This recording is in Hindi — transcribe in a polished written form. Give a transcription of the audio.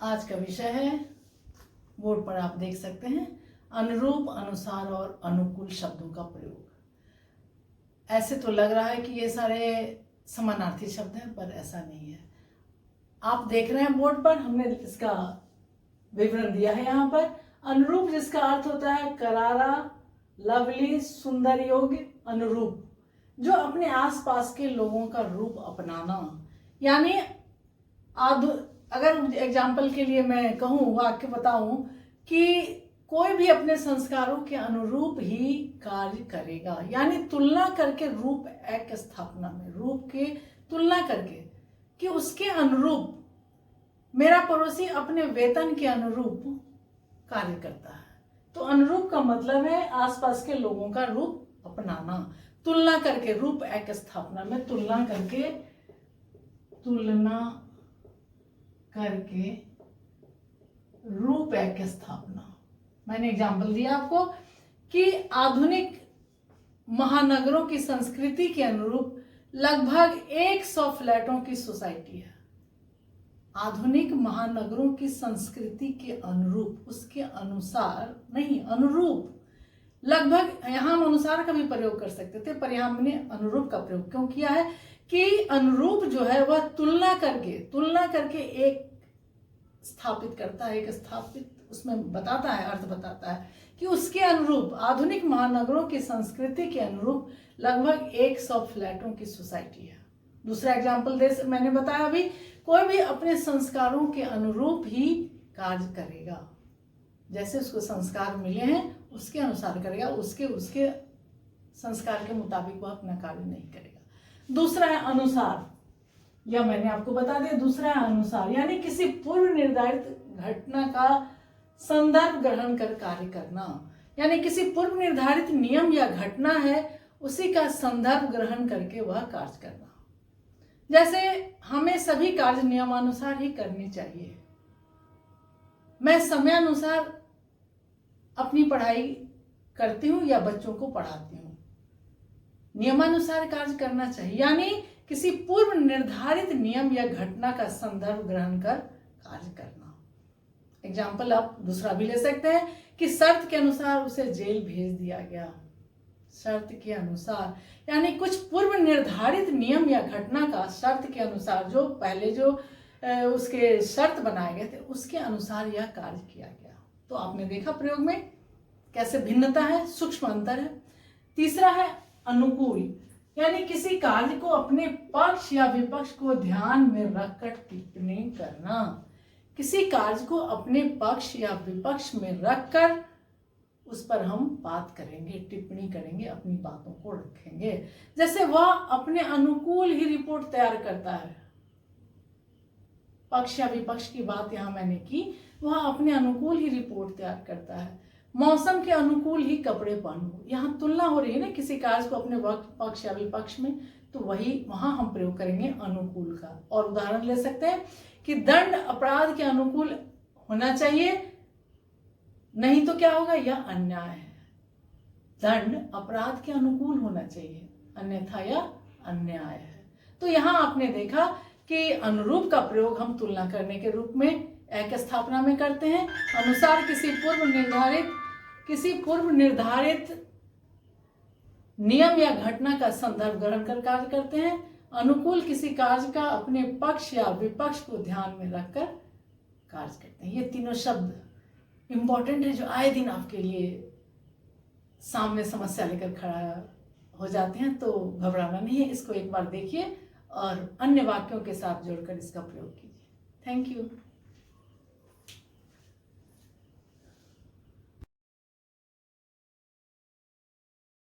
आज का विषय है, बोर्ड पर आप देख सकते हैं, अनुरूप, अनुसार और अनुकूल शब्दों का प्रयोग। ऐसे तो लग रहा है कि ये सारे समानार्थी शब्द हैं, पर ऐसा नहीं है। आप देख रहे हैं बोर्ड पर, हमने इसका विवरण दिया है यहाँ पर। अनुरूप जिसका अर्थ होता है करारा, लवली, सुंदर, योग्य, अनुरूप जो अपने आसपास के लोगों का रूप अपनाना। यानी अगर एग्जाम्पल के लिए मैं कहूँ, वाक्य बताऊं कि कोई भी अपने संस्कारों के अनुरूप ही कार्य करेगा, यानी तुलना करके रूप एक स्थापना में, रूप के तुलना करके कि उसके अनुरूप मेरा पड़ोसी अपने वेतन के अनुरूप कार्य करता है। तो अनुरूप का मतलब है आसपास के लोगों का रूप अपनाना, तुलना करके, रूप एक स्थापना में तुलना करके रूप एक स्थापना। मैंने एग्जाम्पल दिया आपको कि आधुनिक महानगरों की संस्कृति के अनुरूप लगभग 100 फ्लैटों की सोसाइटी है। आधुनिक महानगरों की संस्कृति के अनुरूप, उसके अनुसार नहीं, अनुरूप। लगभग, यहाँ हम अनुसार का भी प्रयोग कर सकते थे, पर यहाँ हमने अनुरूप का प्रयोग क्यों किया है कि अनुरूप जो है वह तुलना करके एक स्थापित करता है, एक स्थापित उसमें बताता है, अर्थ बताता है कि उसके अनुरूप, आधुनिक महानगरों की संस्कृति के अनुरूप लगभग 100 फ्लैटों की सोसाइटी है। दूसरा एग्जाम्पल मैंने बताया अभी, कोई भी अपने संस्कारों के अनुरूप ही कार्य करेगा। जैसे उसको संस्कार मिले हैं उसके अनुसार करेगा, उसके संस्कार के मुताबिक वह अपना कार्य नहीं करेगा। दूसरा है अनुसार, यह मैंने आपको बता दिया। दूसरा है अनुसार, यानी किसी पूर्व निर्धारित घटना का संदर्भ ग्रहण कर कार्य करना। यानी किसी पूर्व निर्धारित नियम या घटना है, उसी का संदर्भ ग्रहण करके वह कार्य करना। जैसे हमें सभी कार्य नियमानुसार ही करनी चाहिए। मैं समयानुसार अपनी पढ़ाई करती हूँ या बच्चों को पढ़ाती हूँ, नियमानुसार कार्य करना चाहिए। यानी किसी पूर्व निर्धारित नियम या घटना का संदर्भ ग्रहण कर कार्य करना। एग्जाम्पल आप दूसरा भी ले सकते हैं कि शर्त के अनुसार उसे जेल भेज दिया गया। शर्त के अनुसार, यानी कुछ पूर्व निर्धारित नियम या घटना का शर्त के अनुसार, जो पहले जो उसके शर्त बनाए गए थे उसके अनुसार यह कार्य किया गया। तो आपने देखा प्रयोग में कैसे भिन्नता है, सूक्ष्म अंतर है। तीसरा है अनुकूल, यानी किसी कार्य को अपने पक्ष या विपक्ष को ध्यान में रखकर टिप्पणी करना। किसी कार्य को अपने पक्ष या विपक्ष में रखकर उस पर हम बात करेंगे, टिप्पणी करेंगे, अपनी बातों को रखेंगे। जैसे वह अपने अनुकूल ही रिपोर्ट तैयार करता है। पक्ष या विपक्ष की बात यहाँ मैंने की, वह अपने अनुकूल ही रिपोर्ट तैयार करता है। मौसम के अनुकूल ही कपड़े पहनो, यहाँ तुलना हो रही है ना किसी कार्य को अपने पक्ष या विपक्ष में, तो वहां हम प्रयोग करेंगे अनुकूल का। और उदाहरण ले सकते हैं कि दंड अपराध के अनुकूल होना चाहिए, नहीं तो क्या होगा, यह अन्याय है। दंड अपराध के अनुकूल होना चाहिए, अन्यथा यह अन्याय है। तो यहाँ आपने देखा कि अनुरूप का प्रयोग हम तुलना करने के रूप में एक स्थापना में करते हैं। अनुसार किसी पूर्व निर्धारित नियम या घटना का संदर्भ ग्रहण कर कार्य करते हैं। अनुकूल किसी कार्य का अपने पक्ष या विपक्ष को ध्यान में रखकर कार्य करते हैं। ये तीनों शब्द इंपॉर्टेंट है, जो आए दिन आपके लिए सामने समस्या लेकर खड़ा हो जाते हैं। तो घबराना नहीं है, इसको एक बार देखिए और अन्य वाक्यों के साथ जोड़कर इसका प्रयोग कीजिए। Thank you.